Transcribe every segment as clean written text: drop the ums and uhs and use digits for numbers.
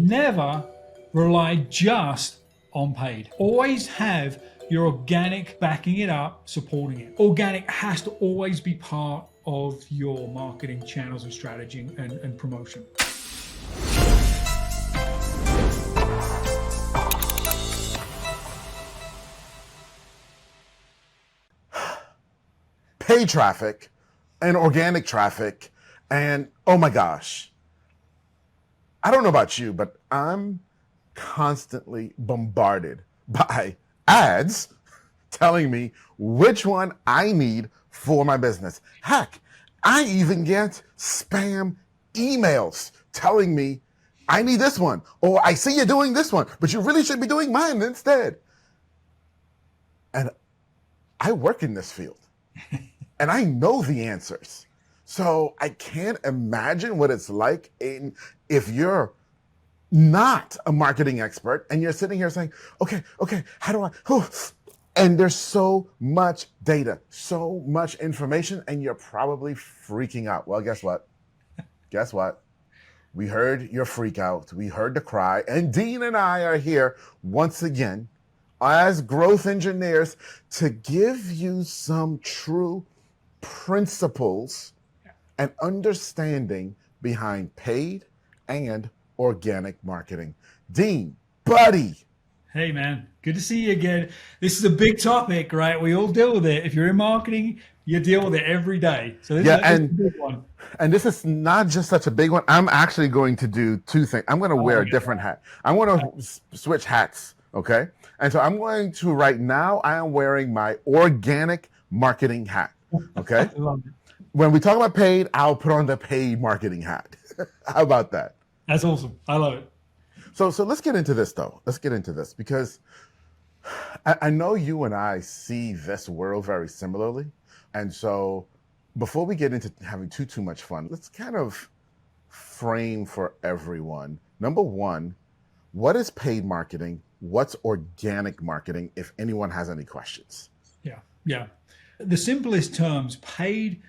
never rely just on paid. Always have your organic backing it up, supporting it. Organic has to always be part of your marketing channels and strategy and promotion. Paid traffic and organic traffic, and oh my gosh, I don't know about you, but I'm constantly bombarded by ads telling me which one I need for my business. Heck, I even get spam emails telling me I need this one, or I see you doing this one, but you really should be doing mine instead. And I work in this field and I know the answers. So I can't imagine what it's like if you're not a marketing expert and you're sitting here saying, okay, how do I, and there's so much data, so much information, and you're probably freaking out. Well, guess what? We heard your freak out. We heard the cry. And Dean and I are here once again as growth engineers to give you some true principles and understanding behind paid and organic marketing. Dean, buddy. Hey man, good to see you again. This is a big topic, right? We all deal with it. If you're in marketing, you deal with it every day. So this is a big one. And this is not just such a big one. I'm actually going to do two things. I'm going to wear a different hat. I'm going to switch hats, okay? And so I'm going to, right now, I am wearing my organic marketing hat, okay? I love it. When we talk about paid, I'll put on the paid marketing hat. How about that? That's awesome. I love it. So let's get into this, though. Let's get into this because I know you and I see this world very similarly. And so before we get into having too much fun, let's kind of frame for everyone. Number one, what is paid marketing? What's organic marketing, if anyone has any questions? Yeah. The simplest terms, paid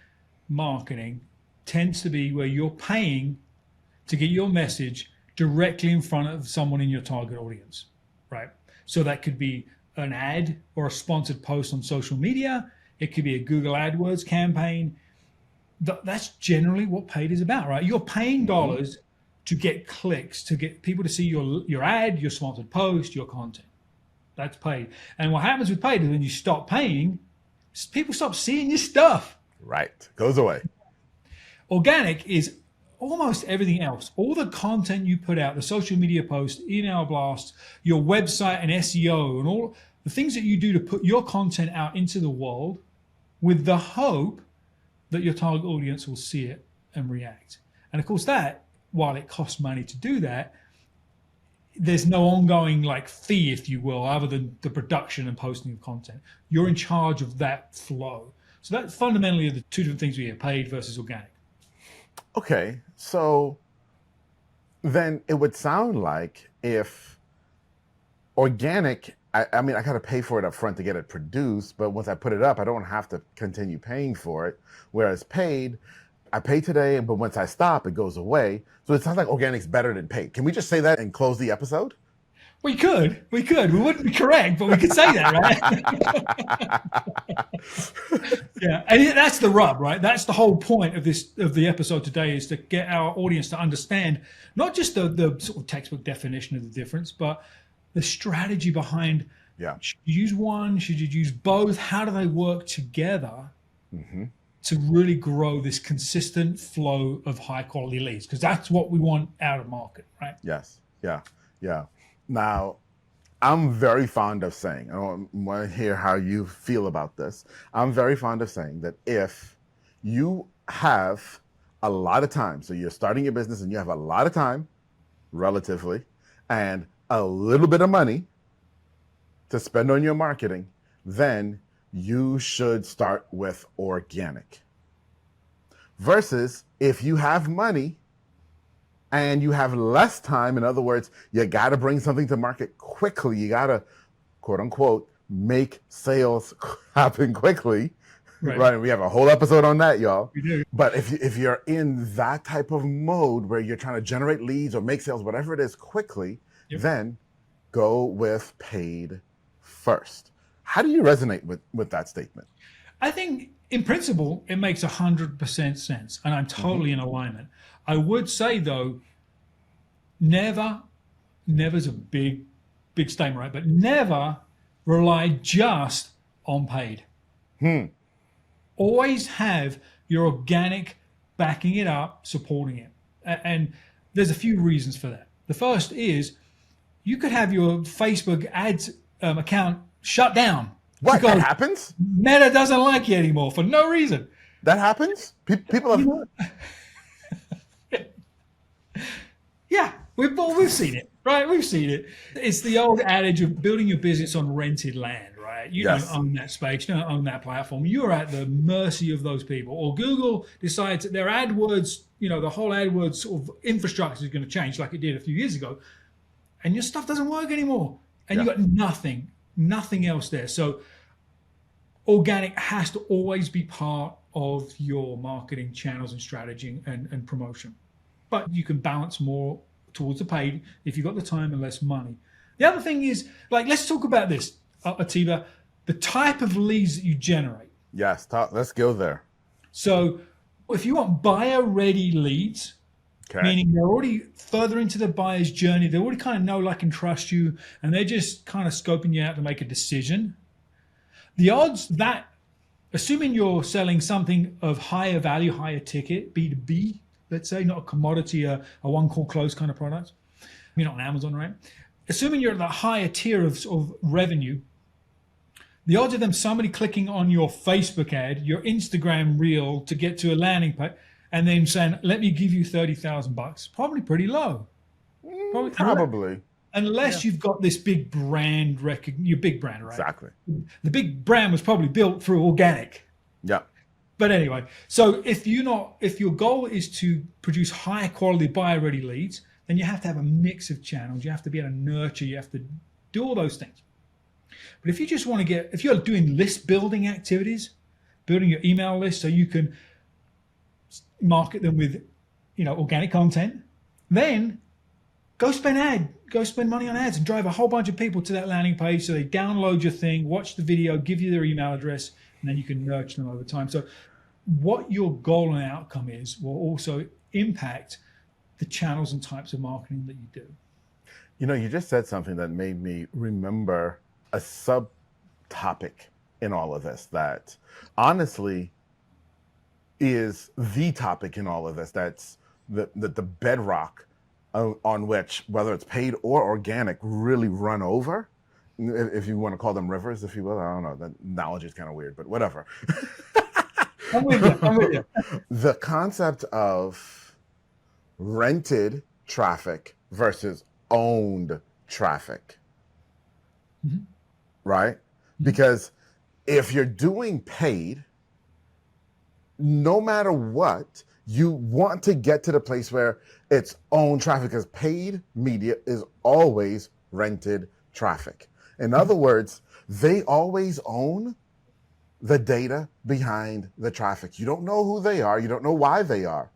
marketing tends to be where you're paying to get your message directly in front of someone in your target audience, right? So that could be an ad or a sponsored post on social media. It could be a Google AdWords campaign. That's generally what paid is about, right? You're paying dollars to get clicks, to get people to see your ad, your sponsored post, your content. That's paid. And what happens with paid is when you stop paying, people stop seeing your stuff. Right. Goes away. Organic is almost everything else. All the content you put out, the social media posts, email blasts, your website and SEO, and all the things that you do to put your content out into the world with the hope that your target audience will see it and react. And of course that, while it costs money to do that, there's no ongoing fee, if you will, other than the production and posting of content. You're in charge of that flow. So that's fundamentally the two different things we get, paid versus organic. Okay, so then it would sound like if organic, I mean, I got to pay for it up front to get it produced, but once I put it up, I don't have to continue paying for it. Whereas paid, I pay today, but once I stop, it goes away. So it sounds like organic's better than paid. Can we just say that and close the episode? We could. We wouldn't be correct, but we could say that, right? Yeah, and that's the rub, right? That's the whole point of the episode today, is to get our audience to understand not just the sort of textbook definition of the difference, but the strategy behind. Yeah. Should you use one? Should you use both? How do they work together to really grow this consistent flow of high quality leads? Because that's what we want out of market, right? Yes. Yeah. Now, I'm very fond of saying, I want to hear how you feel about this. I'm very fond of saying that if you have a lot of time, so you're starting your business and you have a lot of time, relatively, and a little bit of money to spend on your marketing, then you should start with organic. Versus if you have money and you have less time, in other words, you got to bring something to market quickly, you got to, quote unquote, make sales happen quickly, Right. We have a whole episode on that, y'all. We do. But if you're in that type of mode where you're trying to generate leads or make sales, whatever it is, quickly, then go with paid first. How do you resonate with that statement? I think in principle, it makes 100% sense, and I'm totally in alignment. I would say though, never's a big statement, right? But never rely just on paid. Always have your organic backing it up, supporting it. And there's a few reasons for that. The first is you could have your Facebook ads account shut down. What? That happens? Meta doesn't like you anymore for no reason. That happens? People have... Yeah, we've seen it, right? We've seen it. It's the old adage of building your business on rented land, right? You don't own that space, you don't own that platform. You're at the mercy of those people. Or Google decides that their AdWords, the whole AdWords sort of infrastructure is going to change like it did a few years ago, and your stuff doesn't work anymore, and you've got nothing else there. So organic has to always be part of your marketing channels and strategy and promotion. But you can balance more towards the paid if you've got the time and less money. The other thing is, let's talk about this, Atiba, the type of leads that you generate. Yes, let's go there. So if you want buyer-ready leads, meaning they're already further into the buyer's journey, they already kind of know, like, and trust you, and they're just kind of scoping you out to make a decision, the odds that, assuming you're selling something of higher value, higher ticket, B2B, let's say, not a commodity, a one-call close kind of product. You're not on Amazon, right? Assuming you're at the higher tier of revenue, the odds of somebody clicking on your Facebook ad, your Instagram reel to get to a landing page, and then saying, "Let me give you $30,000," probably pretty low. Probably. Unless you've got this big brand your big brand, right? Exactly. The big brand was probably built through organic. Yeah. But anyway, so if your goal is to produce high quality buyer ready leads, then you have to have a mix of channels. You have to be able to nurture, you have to do all those things. But if you just want to if you're doing list building activities, building your email list so you can market them with, organic content, then go spend money on ads and drive a whole bunch of people to that landing page so they download your thing, watch the video, give you their email address, and then you can nurture them over time. So what your goal and outcome is will also impact the channels and types of marketing that you do. You just said something that made me remember a subtopic in all of this that honestly is the topic in all of this. That's the bedrock on which, whether it's paid or organic, really run over. If you want to call them rivers, if you will. I don't know. The analogy is kind of weird, but whatever. I'm with you. The concept of rented traffic versus owned traffic, right? Because if you're doing paid, no matter what, you want to get to the place where it's owned traffic, because paid media is always rented traffic. In other words, they always own the data behind the traffic. You don't know who they are. You don't know why they are.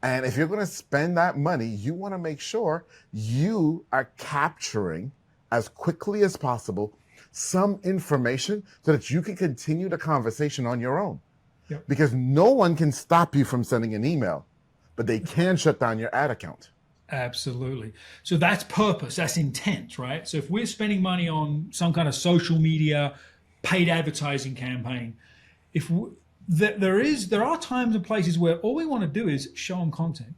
And if you're going to spend that money, you want to make sure you are capturing as quickly as possible some information so that you can continue the conversation on your own. Yep. Because no one can stop you from sending an email, but they can shut down your ad account. Absolutely. So that's purpose, that's intent, right? So if we're spending money on some kind of social media paid advertising campaign, there are times and places where all we want to do is show them content,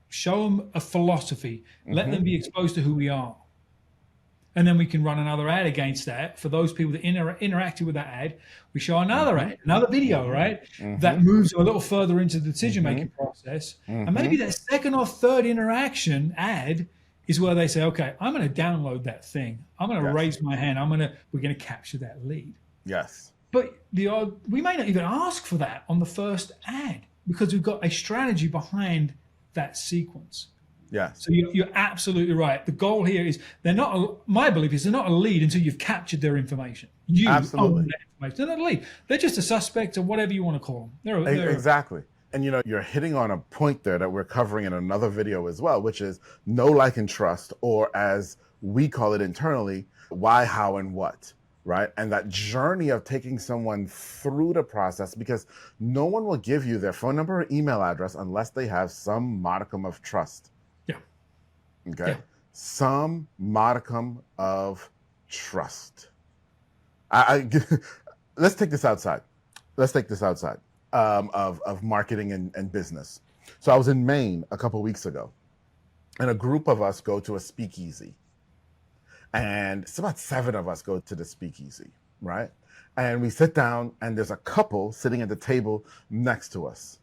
show them a philosophy, let them be exposed to who we are. And then we can run another ad against that. For those people that interacted with that ad, we show another ad, another video, right? That moves a little further into the decision-making process. And maybe that second or third interaction ad is where they say, okay, I'm going to download that thing. I'm going to raise my hand. We're going to capture that lead. Yes. But we may not even ask for that on the first ad because we've got a strategy behind that sequence. Yeah. So you're absolutely right. The goal here is my belief is they're not a lead until you've captured their information. You own that They're not a lead. They're just a suspect or whatever you want to call them. Exactly. And you're hitting on a point there that we're covering in another video as well, which is know, like, and trust, or as we call it internally, why, how, and what, right? And that journey of taking someone through the process, because no one will give you their phone number or email address unless they have some modicum of trust. Yeah. Okay. Yeah. Some modicum of trust. Let's take this outside. Of marketing and business. So I was in Maine a couple weeks ago, and a group of us go to a speakeasy. And it's about 7 of us go to the speakeasy, right? And we sit down, and there's a couple sitting at the table next to us.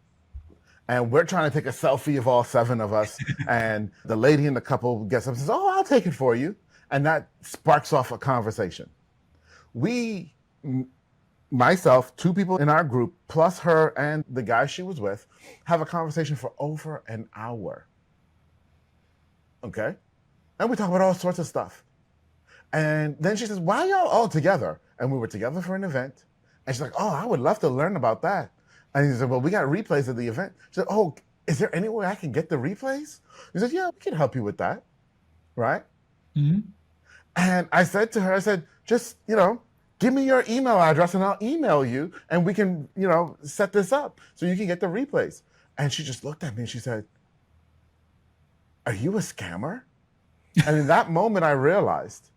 And we're trying to take a selfie of all 7 of us. And the lady in the couple gets up and says, "Oh, I'll take it for you." And that sparks off a conversation. Myself, 2 people in our group, plus her and the guy she was with, have a conversation for over an hour. Okay? And we talk about all sorts of stuff. And then she says, "Why are y'all all together?" And we were together for an event. And she's like, "Oh, I would love to learn about that." And he said, "Well, we got replays of the event." She said, "Oh, is there any way I can get the replays?" He said, "Yeah, we can help you with that." Right? Mm-hmm. And I said to her, I said, "Just, give me your email address and I'll email you and we can, set this up so you can get the replays." And she just looked at me and she said, "Are you a scammer?" And in that moment, I realized,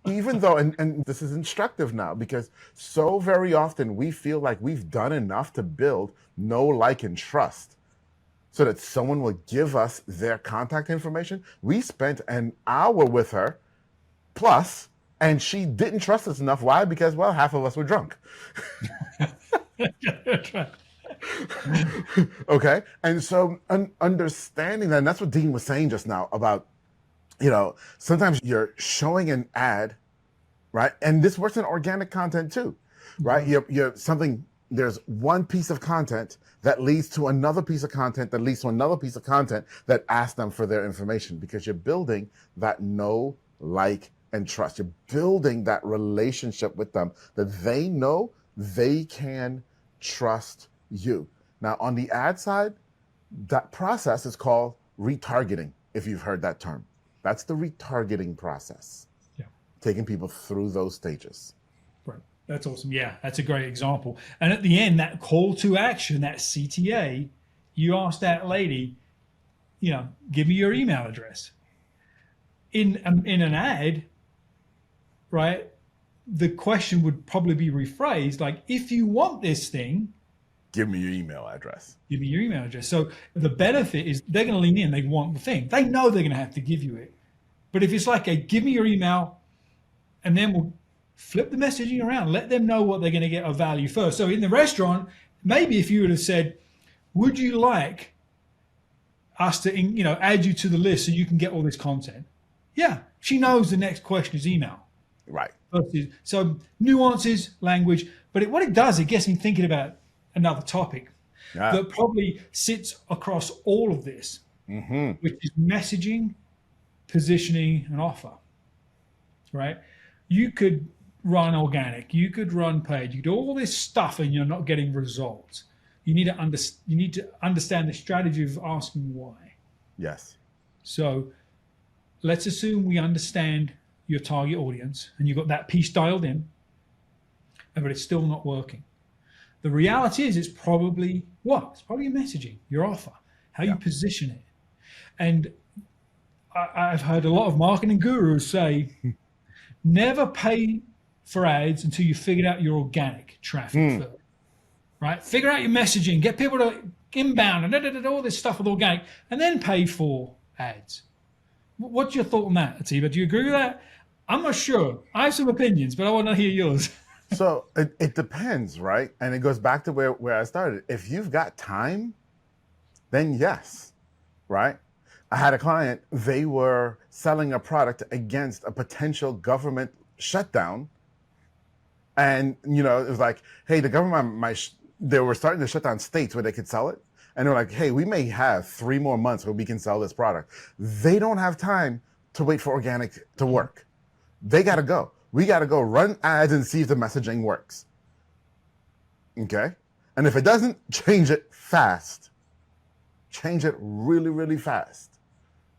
even though, and this is instructive now, because so very often we feel like we've done enough to build know, like, and trust so that someone will give us their contact information. We spent an hour with her plus, and she didn't trust us enough. Why? Because, well, half of us were drunk. Okay. And so understanding that, and that's what Dean was saying just now about, sometimes you're showing an ad, right? And this works in organic content too, right? Mm-hmm. You're something, there's one piece of content that leads to another piece of content that leads to another piece of content that asks them for their information, because you're building that know, like, and trust. You're building that relationship with them that they know they can trust you. Now, on the ad side, that process is called retargeting, if you've heard that term. That's the retargeting process. Yeah. Taking people through those stages. Right. That's awesome. Yeah, that's a great example. And at the end, that call to action, that CTA, you ask that lady, give me your email address. In an ad, right, the question would probably be rephrased like, if you want this thing, give me your email address. Give me your email address. So the benefit is they're going to lean in. They want the thing. They know they're going to have to give you it. But if it's like give me your email, and then we'll flip the messaging around, let them know what they're going to get of value first. So in the restaurant, maybe if you would have said, "Would you like us to, add you to the list so you can get all this content?" Yeah, she knows the next question is email. Right. So nuances, language, but what it does, it gets me thinking about another topic that probably sits across all of this, which is messaging, positioning, and offer. Right? You could run organic, you could run paid, you do all this stuff, and you're not getting results. You need to understand the strategy of asking why. Yes. So let's assume we understand your target audience and you've got that piece dialed in, but it's still not working. The reality is it's probably what? It's probably your messaging, your offer, how you position it. And I've heard a lot of marketing gurus say, never pay for ads until you figured out your organic traffic first, right? Figure out your messaging, get people to inbound and all this stuff with organic, and then pay for ads. What's your thought on that, Atiba? Do you agree with that? I'm not sure. I have some opinions, but I want to hear yours. So it depends, right? And it goes back to where I started. If you've got time, then yes, right? I had a client, they were selling a product against a potential government shutdown. And, it was like, hey, the government, they were starting to shut down states where they could sell it. And they're like, hey, we may have 3 more months where we can sell this product. They don't have time to wait for organic to work. They got to go. We got to go run ads and see if the messaging works. Okay. And if it doesn't, change it fast. Change it really, really fast.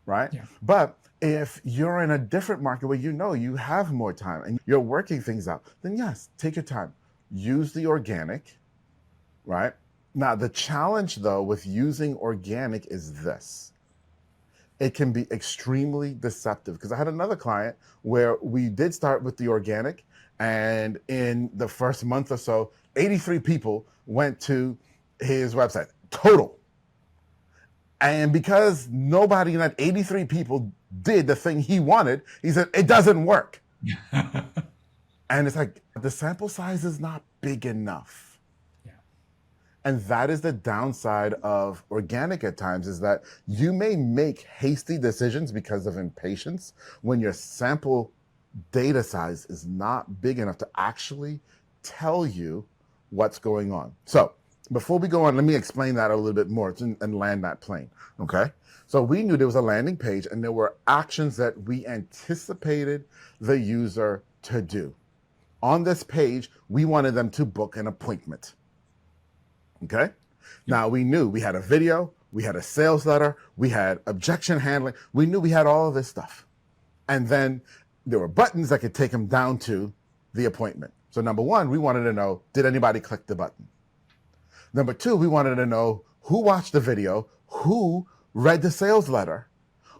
Right. Yeah. But if you're in a different market where you know you have more time and you're working things out, then yes, take your time. Use the organic. Right. Now, the challenge, though, with using organic is this. It can be extremely deceptive, because I had another client where we did start with the organic, and in the first month or so, 83 people went to his website total. And because nobody in that 83 people did the thing he wanted, he said, it doesn't work. And it's like, the sample size is not big enough. And that is the downside of organic at times, is that you may make hasty decisions because of impatience when your sample data size is not big enough to actually tell you what's going on. So before we go on, let me explain that a little bit more and land that plane, okay? So we knew there was a landing page and there were actions that we anticipated the user to do. On this page, we wanted them to book an appointment. Okay. Now we knew we had a video, we had a sales letter, we had objection handling. We knew we had all of this stuff. And then there were buttons that could take them down to the appointment. So number one, we wanted to know, did anybody click the button? Number two, we wanted to know who watched the video, who read the sales letter,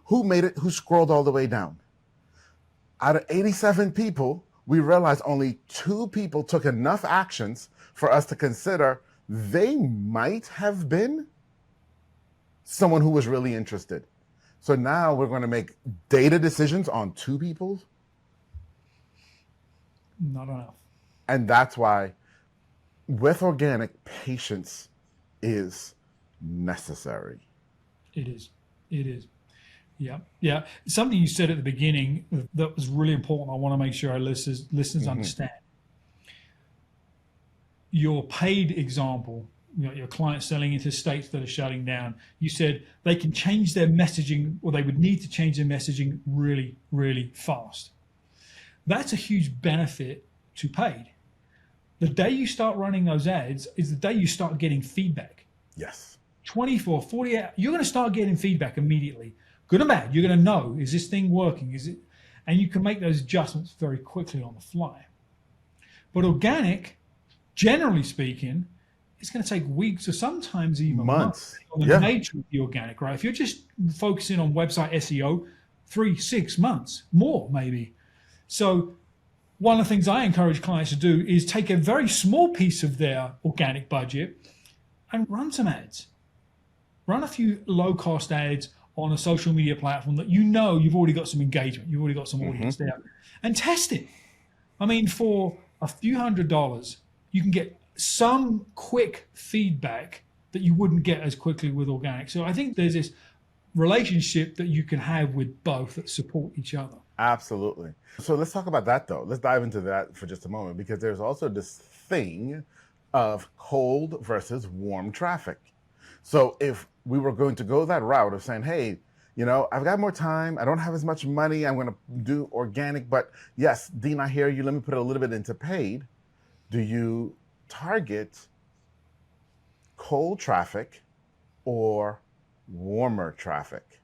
who made it, who scrolled all the way down. Out of 87 people, we realized only 2 people took enough actions for us to consider they might have been someone who was really interested. So now we're going to make data decisions on 2 people. Not enough. And that's why with organic, patience is necessary. It is. It is. Yeah. Yeah. Something you said at the beginning that was really important. I want to make sure our listeners understand. Your paid example, your client selling into states that are shutting down, you said they can change their messaging, or they would need to change their messaging really, really fast. That's a huge benefit to paid. The day you start running those ads is the day you start getting feedback. Yes. 24, 48, you're going to start getting feedback immediately. Good or bad, you're going to know, is this thing working? Is it? And you can make those adjustments very quickly on the fly. But organic, generally speaking, it's going to take weeks or sometimes even months on the nature of the organic, right? If you're just focusing on website SEO, 3-6 months, more maybe. So one of the things I encourage clients to do is take a very small piece of their organic budget and run some ads. Run a few low-cost ads on a social media platform that you know you've already got some engagement, you've already got some audience there, and test it. I mean, for a few $100s, you can get some quick feedback that you wouldn't get as quickly with organic. So I think there's this relationship that you can have with both that support each other. Absolutely. So let's talk about that, though. Let's dive into that for just a moment, because there's also this thing of cold versus warm traffic. So if we were going to go that route of saying, hey, you know, I've got more time, I don't have as much money, I'm going to do organic, but yes, Dean, I hear you, let me put a little bit into paid. Do you target cold traffic or warmer traffic?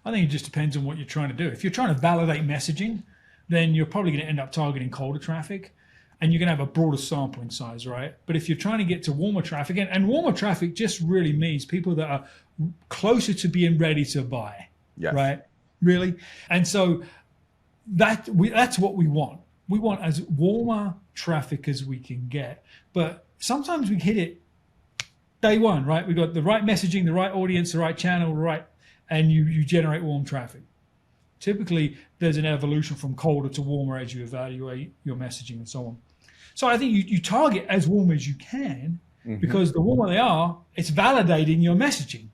I think it just depends on what you're trying to do. If you're trying to validate messaging, then you're probably going to end up targeting colder traffic, and you're going to have a broader sampling size, right? But if you're trying to get to warmer traffic, and warmer traffic just really means people that are closer to being ready to buy, right? Really? And so that's what we want. We want as warmer traffic as we can get. But sometimes we hit it day one, right? We got the right messaging, the right audience, the right channel, and you generate warm traffic. Typically, there's an evolution from colder to warmer as you evaluate your messaging and so on. So I think you target as warm as you can, because the warmer they are, it's validating your messaging,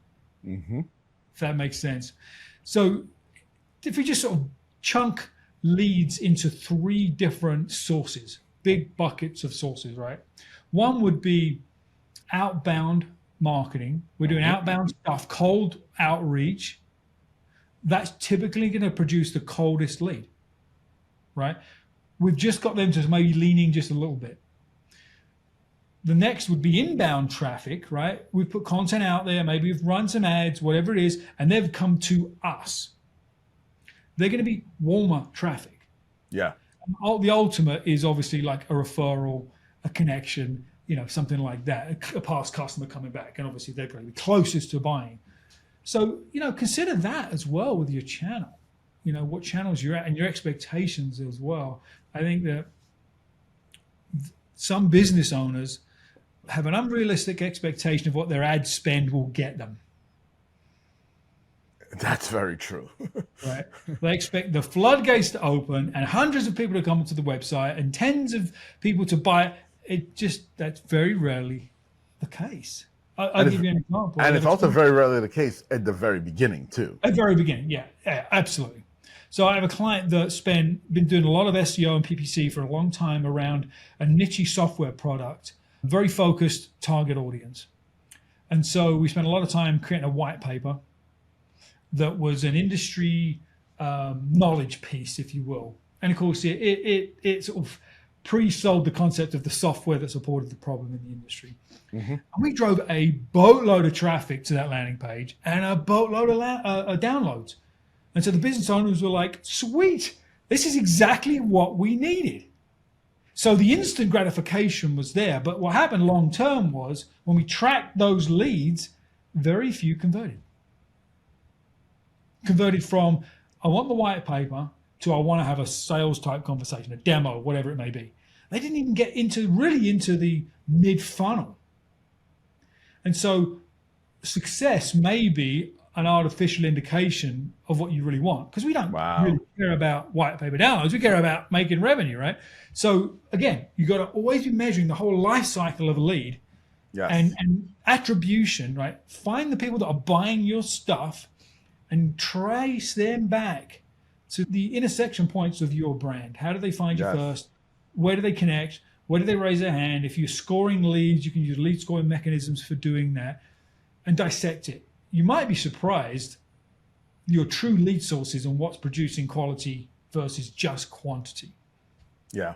if that makes sense. So if we just sort of chunk leads into 3 different sources, big buckets of sources, right? One would be outbound marketing. We're doing outbound stuff, cold outreach. That's typically going to produce the coldest lead, right? We've just got them to maybe leaning just a little bit. The next would be inbound traffic, right? We've put content out there, maybe we've run some ads, whatever it is, and they've come to us. They're going to be warmer traffic. Yeah. The ultimate is obviously like a referral, a connection, something like that, a past customer coming back, and obviously they're going to be closest to buying. So, consider that as well with your channel, what channels you're at and your expectations as well. I think that some business owners have an unrealistic expectation of what their ad spend will get them. That's very true. Right. They expect the floodgates to open and hundreds of people to come to the website and tens of people to buy it. That's very rarely the case. I'll give you an example. And it's also very rarely the case at the very beginning too. At the very beginning, yeah, absolutely. So I have a client that's been doing a lot of SEO and PPC for a long time around a niche software product, very focused target audience. And so we spent a lot of time creating a white paper that was an industry knowledge piece, if you will. And of course, it sort of pre-sold the concept of the software that supported the problem in the industry. Mm-hmm. And we drove a boatload of traffic to that landing page and a boatload of downloads. And so the business owners were like, sweet, this is exactly what we needed. So the instant gratification was there. But what happened long term was when we tracked those leads, very few converted. Converted from, I want the white paper, to I want to have a sales type conversation, a demo, whatever it may be. They didn't even get into the mid funnel. And so success may be an artificial indication of what you really want, because we don't really care about white paper downloads. We care about making revenue, right? So again, you got to always be measuring the whole life cycle of a lead. Yes. And attribution, right? Find the people that are buying your stuff and trace them back to the intersection points of your brand. How do they find you first? Where do they connect? Where do they raise their hand? If you're scoring leads, you can use lead scoring mechanisms for doing that and dissect it. You might be surprised your true lead sources and what's producing quality versus just quantity. Yeah.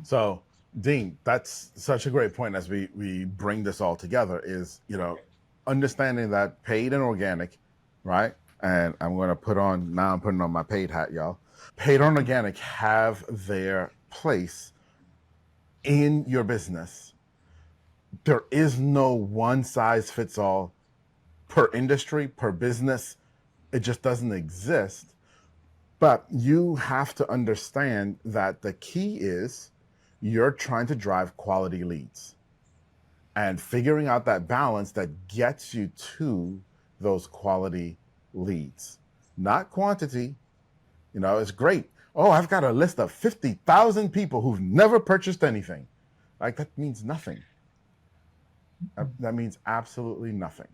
So Dean, that's such a great point as we bring this all together is, understanding that paid and organic, right? And I'm putting on my paid hat, y'all. Paid and organic have their place in your business. There is no one size fits all per industry, per business. It just doesn't exist. But you have to understand that the key is you're trying to drive quality leads and figuring out that balance that gets you to those quality leads, not quantity. It's great. Oh, I've got a list of 50,000 people who've never purchased anything. Like, that means nothing. That means absolutely nothing,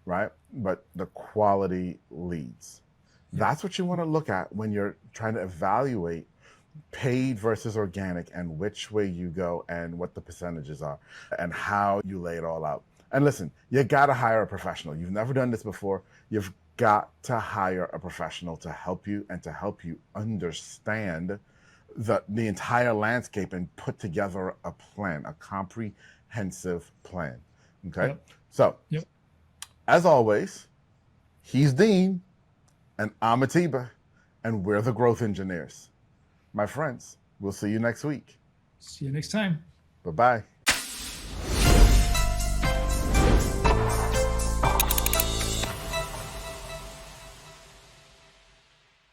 right? But the quality leads. That's what you want to look at when you're trying to evaluate paid versus organic and which way you go and what the percentages are and how you lay it all out. And listen, you got to hire a professional. You've never done this before. You've got to hire a professional to help you and to help you understand the entire landscape and put together a plan, a comprehensive plan. Okay. Yep. So as always, he's Dean and I'm Atiba, and we're the Growth Engineers. My friends, we'll see you next week. See you next time. Bye-bye.